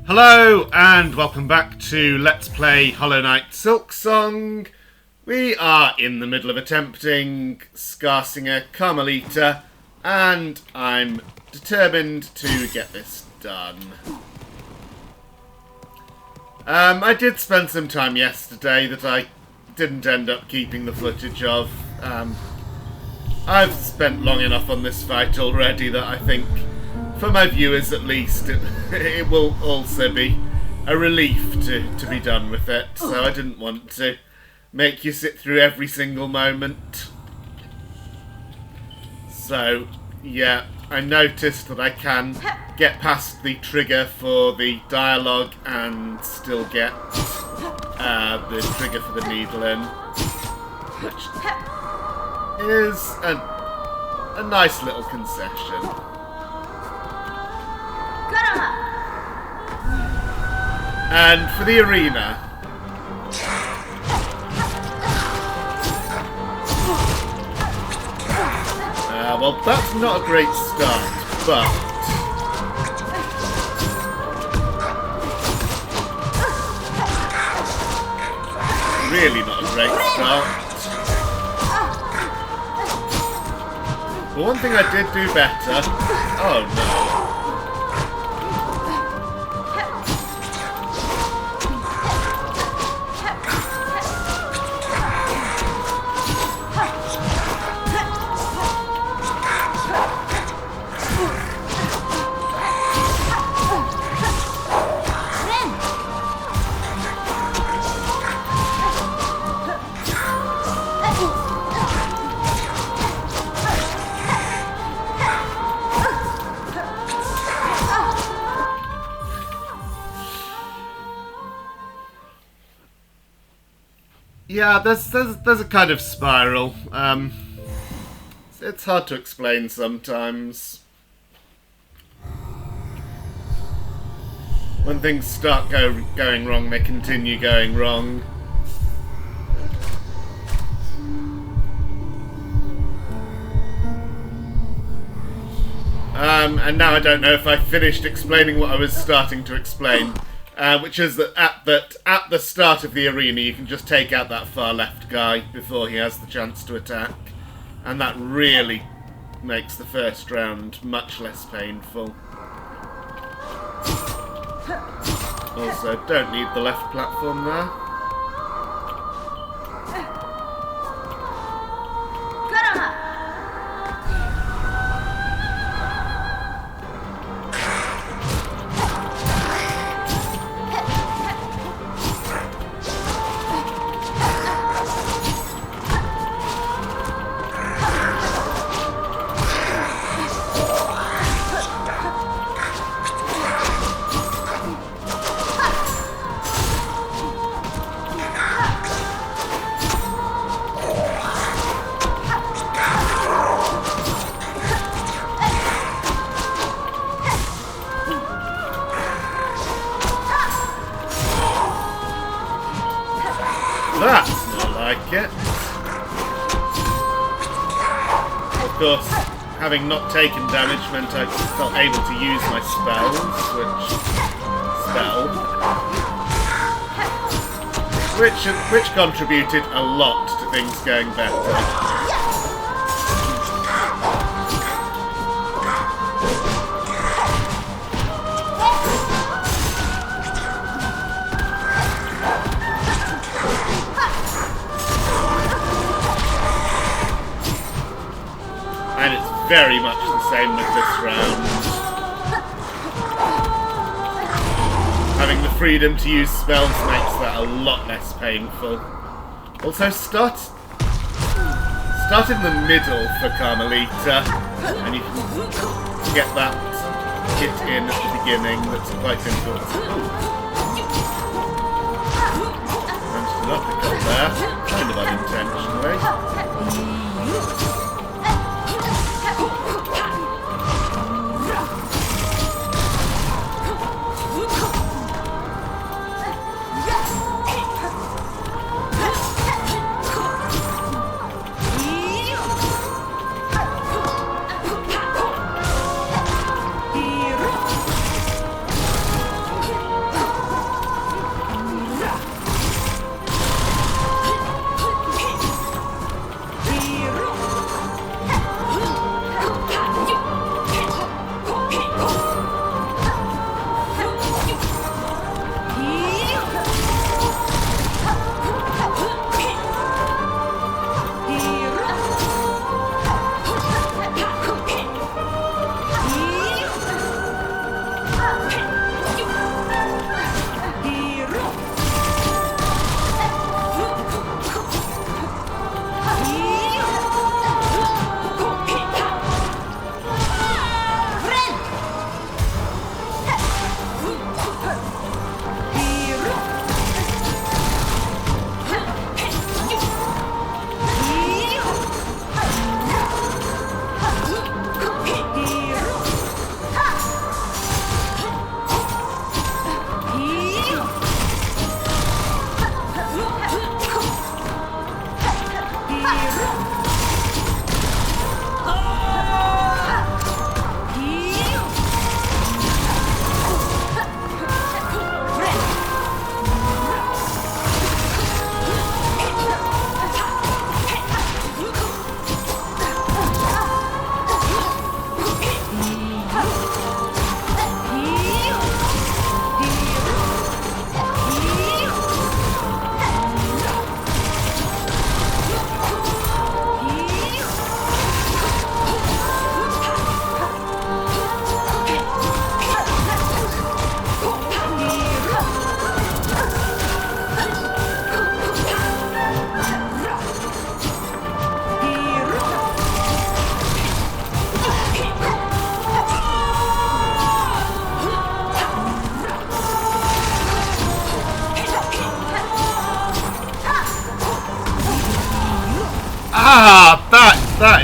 Hello and welcome back to Let's Play Hollow Knight Silksong. We are in the middle of attempting Skarrsinger Karmelita and I'm determined to get this done. I did spend some time yesterday that I didn't end up keeping the footage of. I've spent long enough on this fight already that I think, for my viewers at least, it will also be a relief to be done with it. So I didn't want to make you sit through every single moment. So, yeah, I noticed that I can get past the trigger for the dialogue and still get the trigger for the needle in, which is a nice little concession. And for the arena, well, that's not a great start, but really not a great start. But one thing I did do better. Oh no. Yeah, there's a kind of spiral. It's hard to explain sometimes. When things start going wrong, they continue going wrong. And now I don't know if I finished explaining what I was starting to explain. Which is that at the start of the arena you can just take out that far left guy before he has the chance to attack, and that really makes the first round much less painful. Also, don't need the left platform there. That's not like it. Of course, having not taken damage meant I felt able to use my spells, which contributed a lot to things going better. And it's very much the same with this round. Having the freedom to use spells makes that a lot less painful. Also, start in the middle for Karmelita, and you can get that hit in at the beginning. That's quite important. Managed to uppercut there, kind of unintentionally.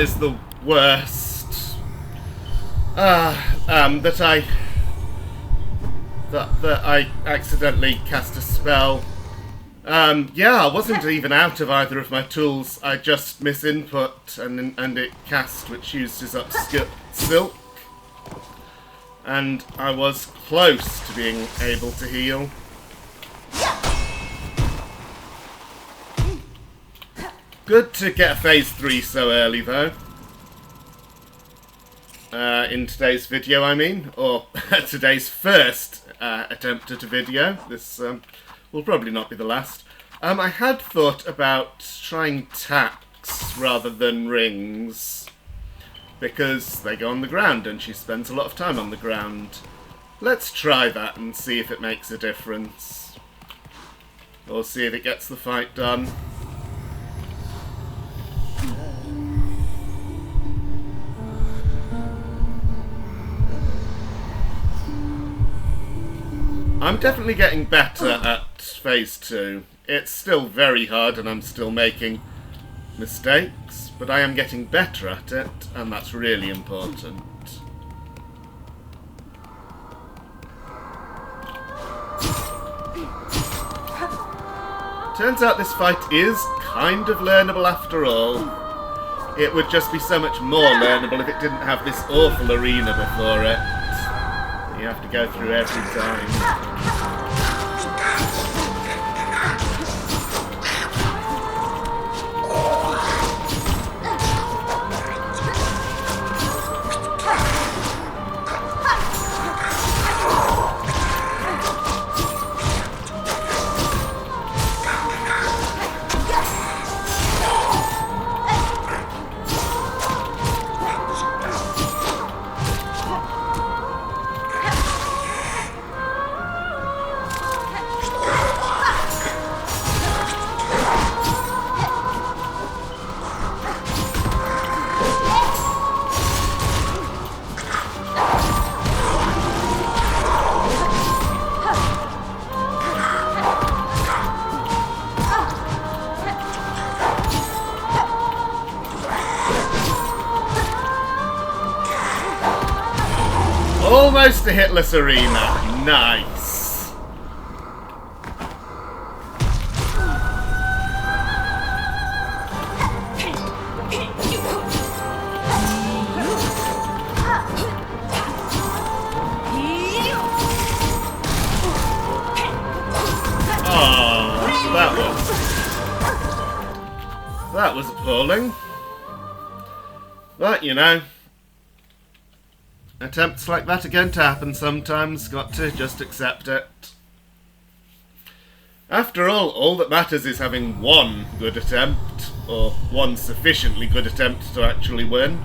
is the worst. That I accidentally cast a spell. Yeah, I wasn't even out of either of my tools. I just misinput and it cast, which uses up silk. And I was close to being able to heal. Good to get a phase 3 so early, though. In today's video, I mean. Or today's first attempt at a video. This will probably not be the last. I had thought about trying tacks rather than rings. Because they go on the ground and she spends a lot of time on the ground. Let's try that and see if it makes a difference. Or see if it gets the fight done. I'm definitely getting better at phase 2. It's still very hard and I'm still making mistakes, but I am getting better at it, and that's really important. Turns out this fight is kind of learnable after all. It would just be so much more learnable if it didn't have this awful arena before it that you have to go through every time. Almost a hitless arena. Nice. That was appalling. But, you know, attempts like that are going to happen sometimes. Got to just accept it. After all that matters is having one good attempt, or one sufficiently good attempt to actually win.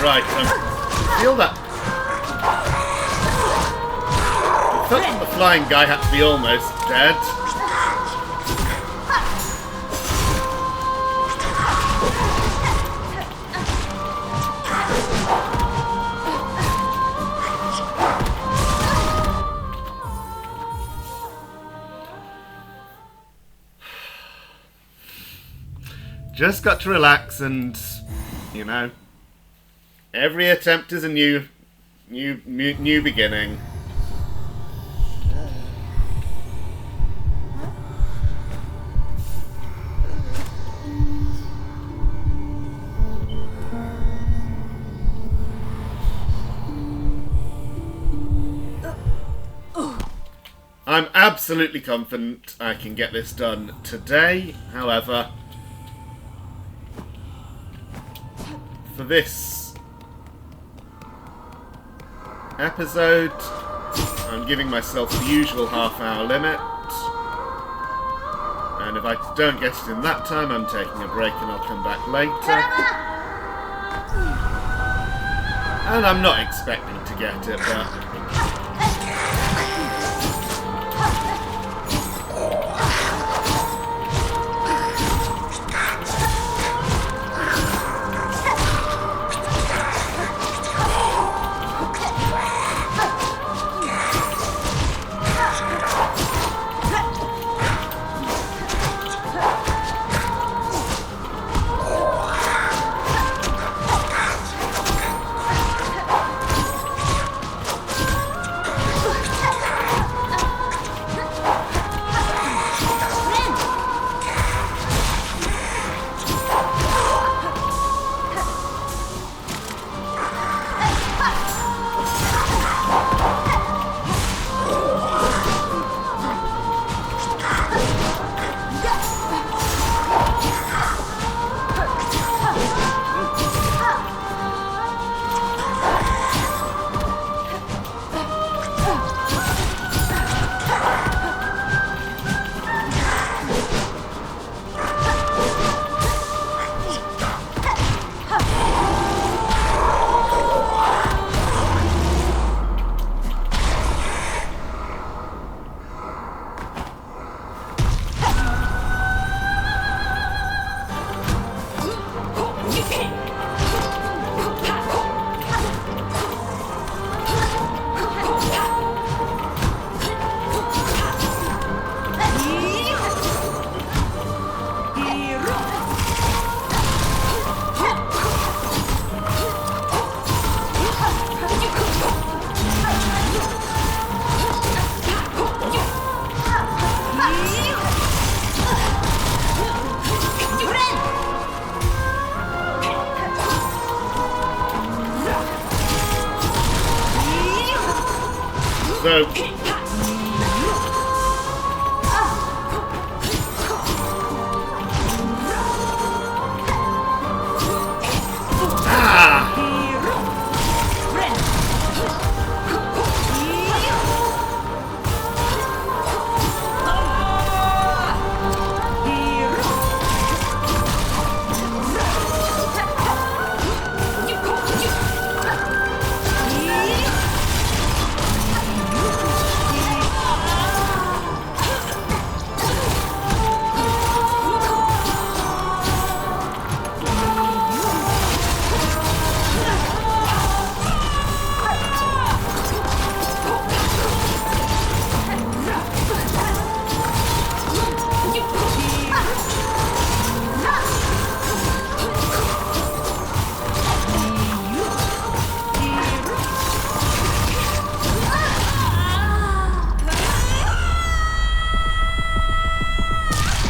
Right, feel that. The foot from the flying guy had to be almost dead. Just got to relax and, you know, every attempt is a new beginning. I'm absolutely confident I can get this done today. However, for this episode, I'm giving myself the usual half-hour limit. And if I don't get it in that time, I'm taking a break and I'll come back later. And I'm not expecting to get it, but...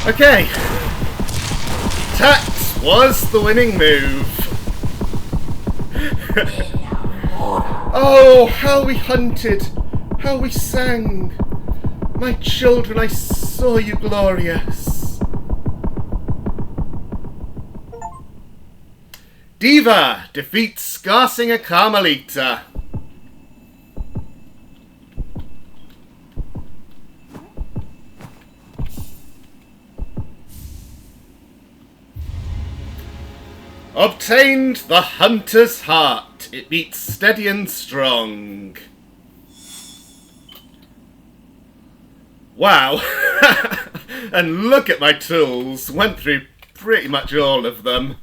Okay, tax was the winning move. Oh, how we hunted, how we sang. My children, I saw you glorious. Diva defeats Skarrsinger Karmelita. Obtained the hunter's heart. It beats steady and strong. Wow. And look at my tools. Went through pretty much all of them.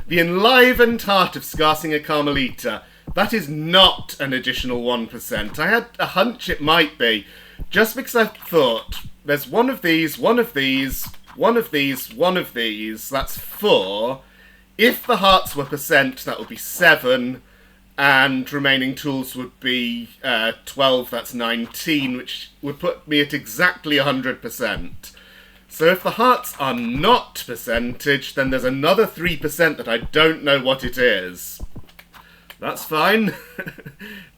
The enlivened heart of Skarrsinger Karmelita. That is not an additional 1%. I had a hunch it might be. Just because I thought, there's one of these, one of these, one of these, one of these. That's 4. If the hearts were percent, that would be 7, and remaining tools would be 12, that's 19, which would put me at exactly 100%. So if the hearts are not percentage, then there's another 3% that I don't know what it is. That's fine.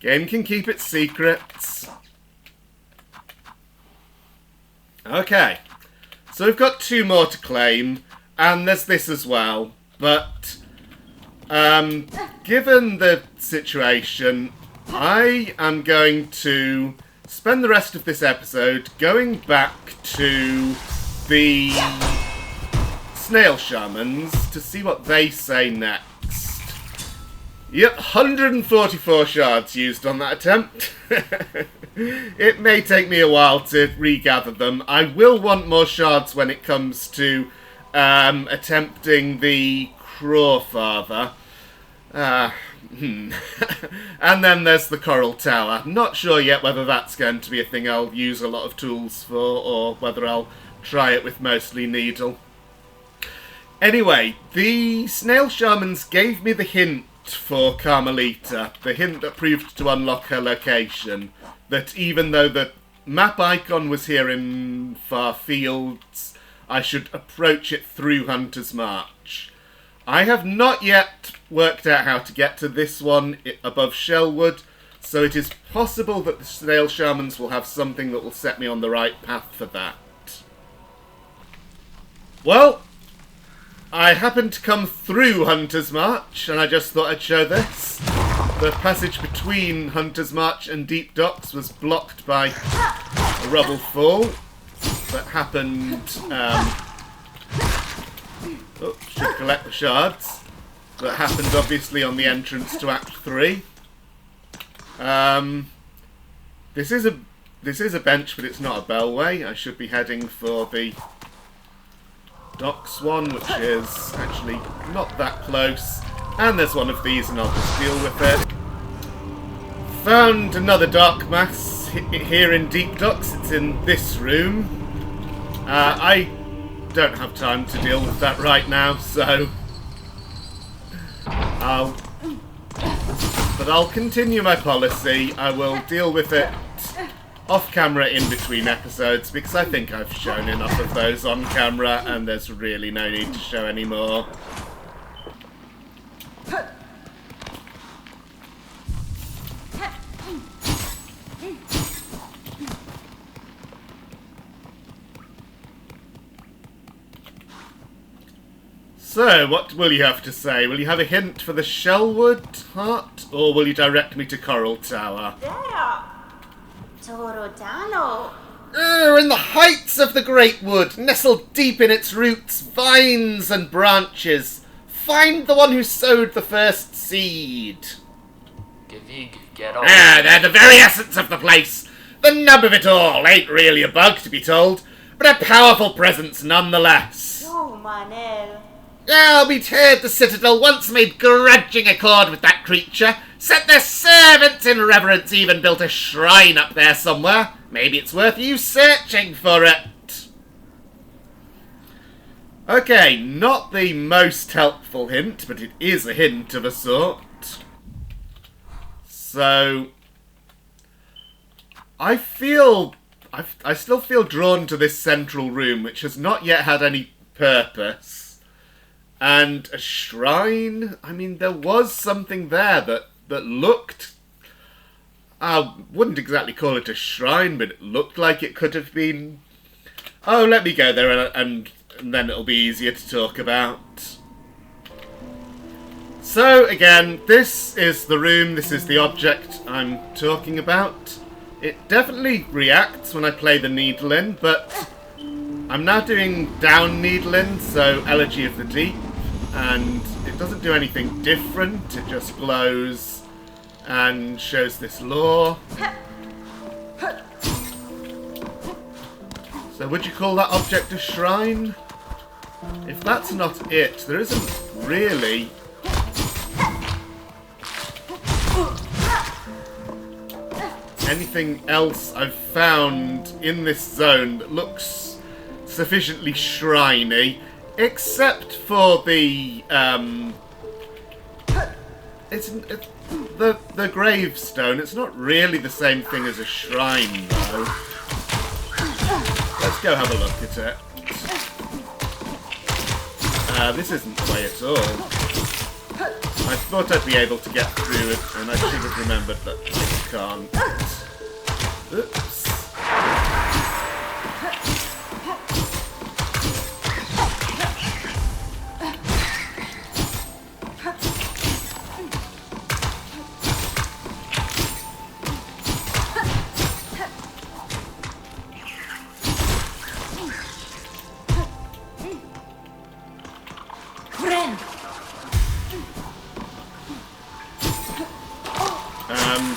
Game can keep its secrets. Okay. So we've got 2 more to claim, and there's this as well. But, given the situation, I am going to spend the rest of this episode going back to the snail shamans to see what they say next. Yep, 144 shards used on that attempt. It may take me a while to regather them. I will want more shards when it comes to attempting the Crawfather. And then there's the Coral Tower. Not sure yet whether that's going to be a thing I'll use a lot of tools for, or whether I'll try it with mostly needle. Anyway, the snail shamans gave me the hint for Karmelita, the hint that proved to unlock her location, that even though the map icon was here in Far Fields, I should approach it through Hunter's March. I have not yet worked out how to get to this one above Shellwood, so it is possible that the snail shamans will have something that will set me on the right path for that. Well, I happened to come through Hunter's March, and I just thought I'd show this. The passage between Hunter's March and Deep Docks was blocked by a rubble fall that happened... should collect the shards. That happened obviously on the entrance to Act 3. This is a bench, but it's not a bellway. I should be heading for the Docks one, which is actually not that close. And there's one of these, and I'll just deal with it. Found another dark mass here in Deep Docks. It's in this room. I don't have time to deal with that right now, so I'll continue my policy. I will deal with it off camera in between episodes, because I think I've shown enough of those on camera and there's really no need to show any more. So, what will you have to say? Will you have a hint for the Shellwood Hut, or will you direct me to Coral Tower? In the heights of the Great Wood, nestled deep in its roots, vines and branches, find the one who sowed the first seed. They're the very essence of the place. The nub of it all. Ain't really a bug, to be told, but a powerful presence nonetheless. Albeit the citadel once made grudging accord with that creature, sent their servants in reverence, even built a shrine up there somewhere. Maybe it's worth you searching for it. Okay, not the most helpful hint, but it is a hint of a sort. So, I still feel drawn to this central room, which has not yet had any purpose. And a shrine? I mean, there was something there that looked... I wouldn't exactly call it a shrine, but it looked like it could have been... Oh, let me go there and then it'll be easier to talk about. So, again, this is the room, this is the object I'm talking about. It definitely reacts when I play the needle in, but I'm now doing down needle in, so Elegy of the Deep. And it doesn't do anything different, it just glows and shows this lore. So would you call that object a shrine? If that's not it, there isn't really anything else I've found in this zone that looks sufficiently shrine-y. Except for the the gravestone. It's not really the same thing as a shrine, though. Let's go have a look at it. This isn't the way at all. I thought I'd be able to get through it, and I should have remembered that I can't. Oops. Friend.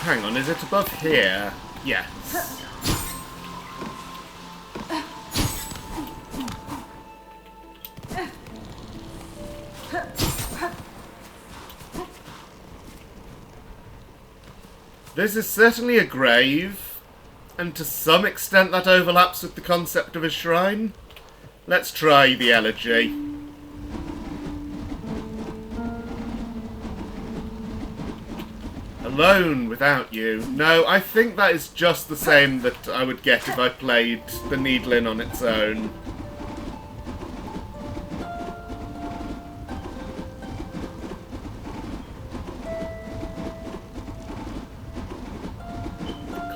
Hang on, is it above here? Yes. This is certainly a grave, and to some extent that overlaps with the concept of a shrine. Let's try the elegy. Alone without you. No, I think that is just the same that I would get if I played the Needlin on its own.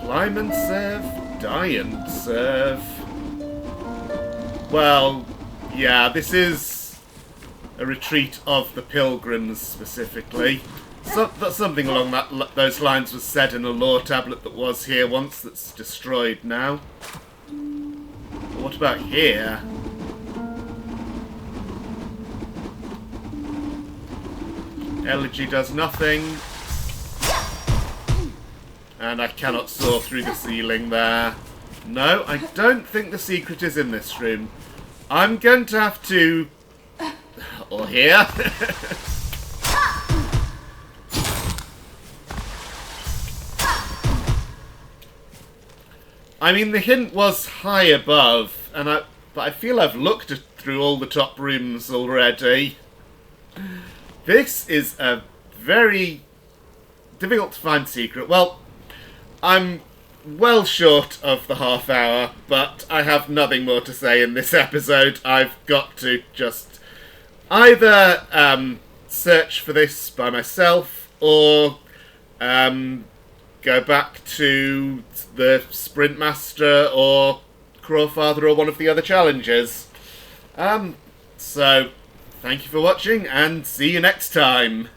Climb and serve, die and serve. Well, yeah, this is a retreat of the pilgrims specifically. Something along those lines was said in a lore tablet that was here once that's destroyed now. But what about here? Elegy does nothing. And I cannot soar through the ceiling there. No, I don't think the secret is in this room. I'm going to have to... Or here. I mean, the hint was high above, but I feel I've looked through all the top rooms already. This is a very difficult to find secret. Well, I'm well short of the half hour, but I have nothing more to say in this episode. I've got to just either search for this by myself or go back to the Sprint Master or Crawfather or one of the other challenges. So, thank you for watching and see you next time.